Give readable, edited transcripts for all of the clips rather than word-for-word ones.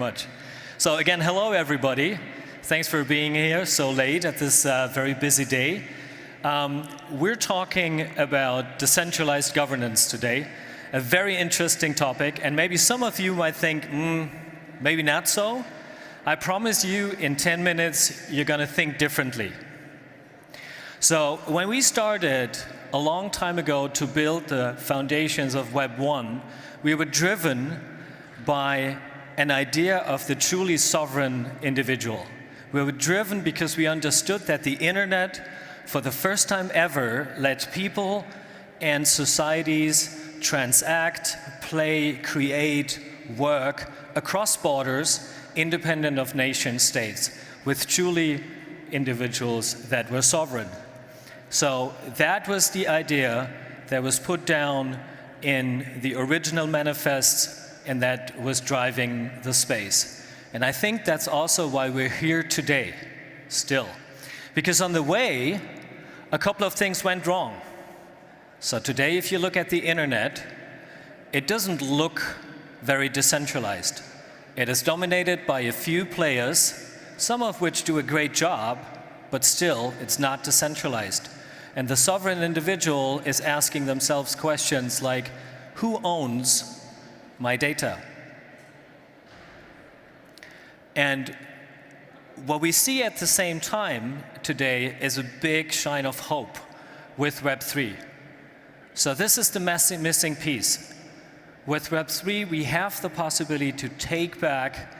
much. So again, hello everybody. Thanks for being here so late at this very busy day. We're talking about decentralized governance today, a very interesting topic, and maybe some of you might think, maybe not so. I promise you, in 10 minutes, you're going to think differently. So when we started a long time ago to build the foundations of Web 1, we were driven by an idea of the truly sovereign individual. We were driven because we understood that the internet, for the first time ever, let people and societies transact, play, create, work across borders, independent of nation states, with truly individuals that were sovereign. So that was the idea that was put down in the original manifests, and that was driving the space. And I think that's also why we're here today, still. Because on the way, a couple of things went wrong. So today, if you look at the internet, it doesn't look very decentralized. It is dominated by a few players, some of which do a great job, but still, it's not decentralized. And the sovereign individual is asking themselves questions like, who owns my data? And what we see at the same time today is a big shine of hope with Web3. So this is the missing piece. With Web3, we have the possibility to take back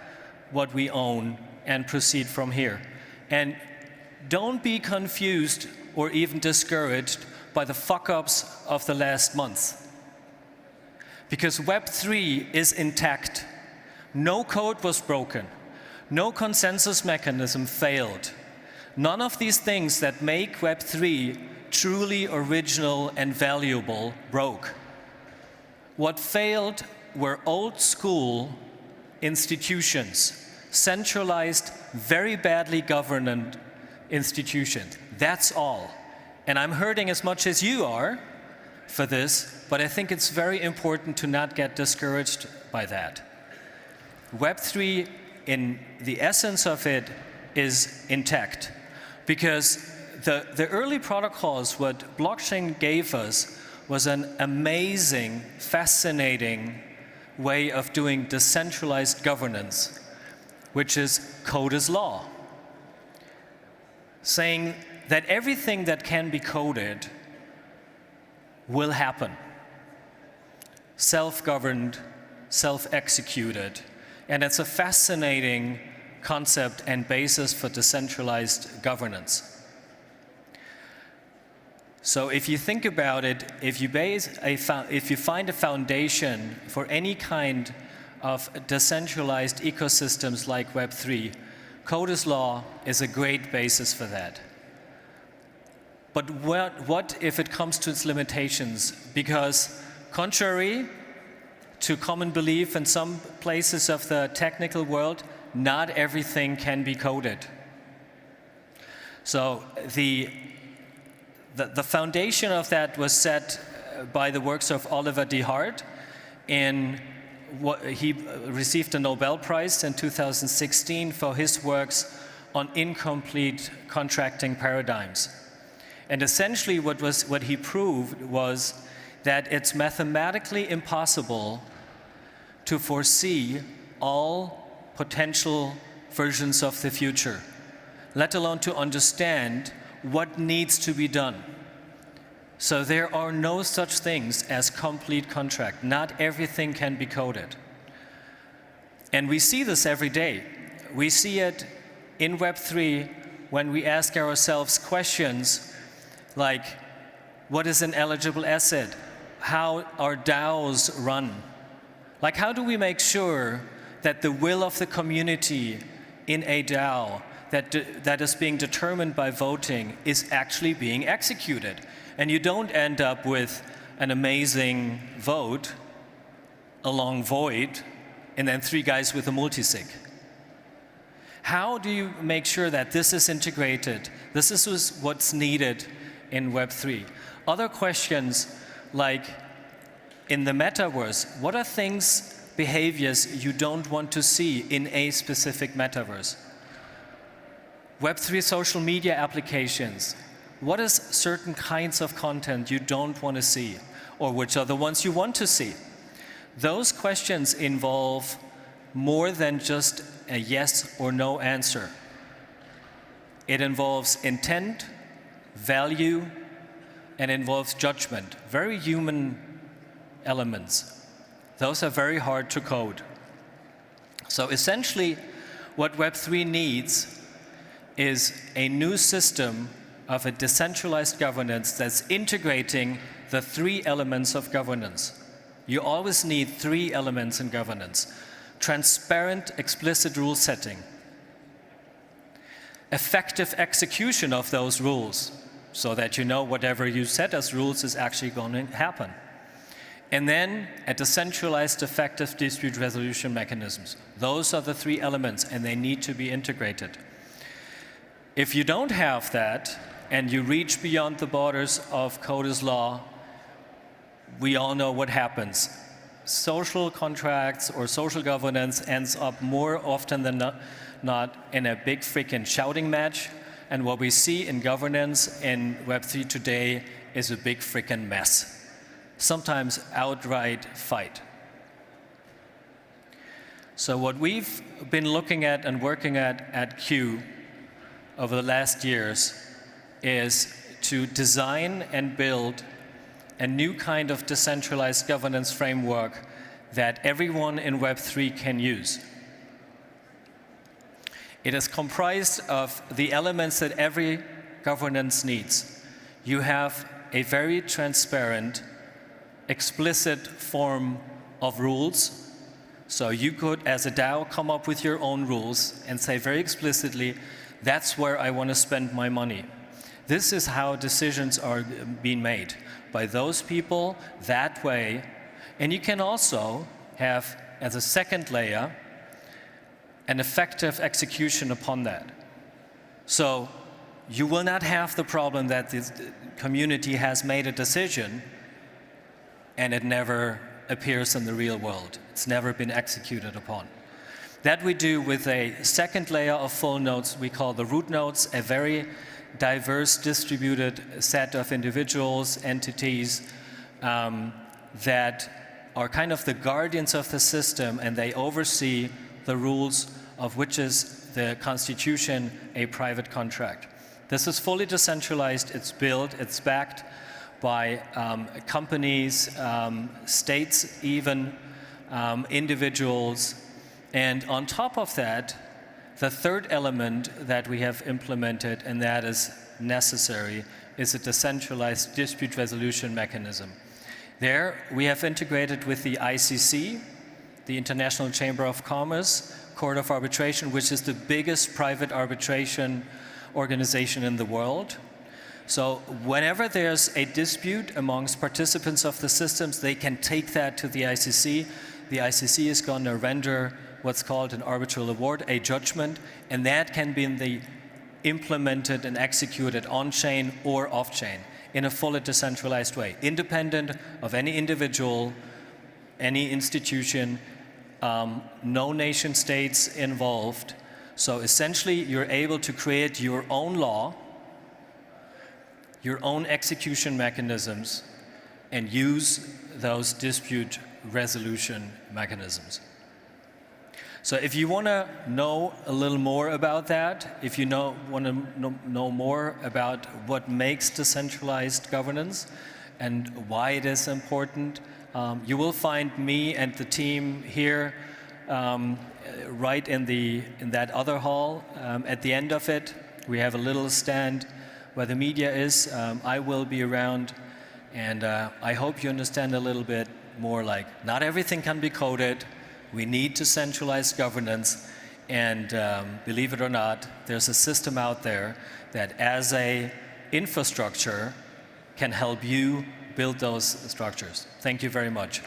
what we own and proceed from here. And don't be confused or even discouraged by the fuck-ups of the last month. Because Web3 is intact. No code was broken. No consensus mechanism failed. None of these things that make Web3 truly original and valuable broke. What failed were old school institutions, centralized, very badly governed institutions. That's all. And I'm hurting as much as you are for this, but I think it's very important to not get discouraged by that. Web3, in the essence of it, is intact. Because the early protocols, what blockchain gave us, was an amazing, fascinating way of doing decentralized governance, which is code is law. Saying that everything that can be coded will happen. Self-governed, self-executed. And it's a fascinating concept and basis for decentralized governance. So if you think about it, if you find a foundation for any kind of decentralized ecosystems like Web3, code is law is a great basis for that. But what if it comes to its limitations? Because contrary to common belief in some places of the technical world, not everything can be coded. So the foundation of that was set by the works of Oliver de Hart. He received a Nobel Prize in 2016 for his works on incomplete contracting paradigms. And essentially what he proved was that it's mathematically impossible to foresee all potential versions of the future, let alone to understand what needs to be done. So there are no such things as complete contract. Not everything can be coded. And we see this every day. We see it in Web3 when we ask ourselves questions like, what is an eligible asset? How are DAOs run? Like, how do we make sure that the will of the community in a DAO that is being determined by voting is actually being executed? And you don't end up with an amazing vote, a long void, and then 3 guys with a multisig. How do you make sure that this is integrated? This is what's needed in Web3. Other questions like, in the metaverse, what are things behaviors you don't want to see in a specific metaverse. Web3 social media applications. What is certain kinds of content you don't want to see, or which are the ones you want to see? Those questions involve more than just a yes or no answer. It involves intent, value, and involves judgment. Very human elements. Those are very hard to code. So essentially, what Web3 needs is a new system of a decentralized governance that's integrating the three elements of governance. You always need three elements in governance. Transparent, explicit rule setting. Effective execution of those rules, so that you know whatever you set as rules is actually going to happen. And then a decentralized, effective dispute resolution mechanisms. Those are the three elements, and they need to be integrated. If you don't have that, and you reach beyond the borders of code is law, we all know what happens. Social contracts or social governance ends up more often than not in a big freaking shouting match. And what we see in governance in Web3 today is a big freaking mess. Sometimes outright fight. So what we've been looking at and working at Q over the last years is to design and build a new kind of decentralized governance framework that everyone in Web3 can use. It is comprised of the elements that every governance needs. You have a very transparent, explicit form of rules. So you could, as a DAO, come up with your own rules and say very explicitly, that's where I want to spend my money. This is how decisions are being made, by those people, that way. And you can also have, as a second layer, an effective execution upon that. So you will not have the problem that the community has made a decision and it never appears in the real world. It's never been executed upon. That we do with a second layer of full nodes we call the root nodes, a very diverse distributed set of individuals, entities that are kind of the guardians of the system, and they oversee the rules of which is the constitution a private contract. This is fully decentralized, it's built, it's backed by companies, states even, individuals. And on top of that, the third element that we have implemented, and that is necessary, is a decentralized dispute resolution mechanism. There, we have integrated with the ICC, the International Chamber of Commerce, Court of Arbitration, which is the biggest private arbitration organization in the world. So whenever there's a dispute amongst participants of the systems, they can take that to the ICC. The ICC is going to render what's called an arbitral award, a judgment, and that can be implemented and executed on-chain or off-chain in a fully decentralized way, independent of any individual, any institution, no nation states involved. So essentially, you're able to create your own law, your own execution mechanisms, and use those dispute resolution mechanisms. So if you want to know a little more about that, if you want to know more about what makes decentralized governance and why it is important, you will find me and the team here right in that other hall. At the end of it, we have a little stand where the media is. I will be around, and I hope you understand a little bit more, like, not everything can be coded. We need decentralized governance, and believe it or not, there's a system out there that as a infrastructure can help you build those structures. Thank you very much.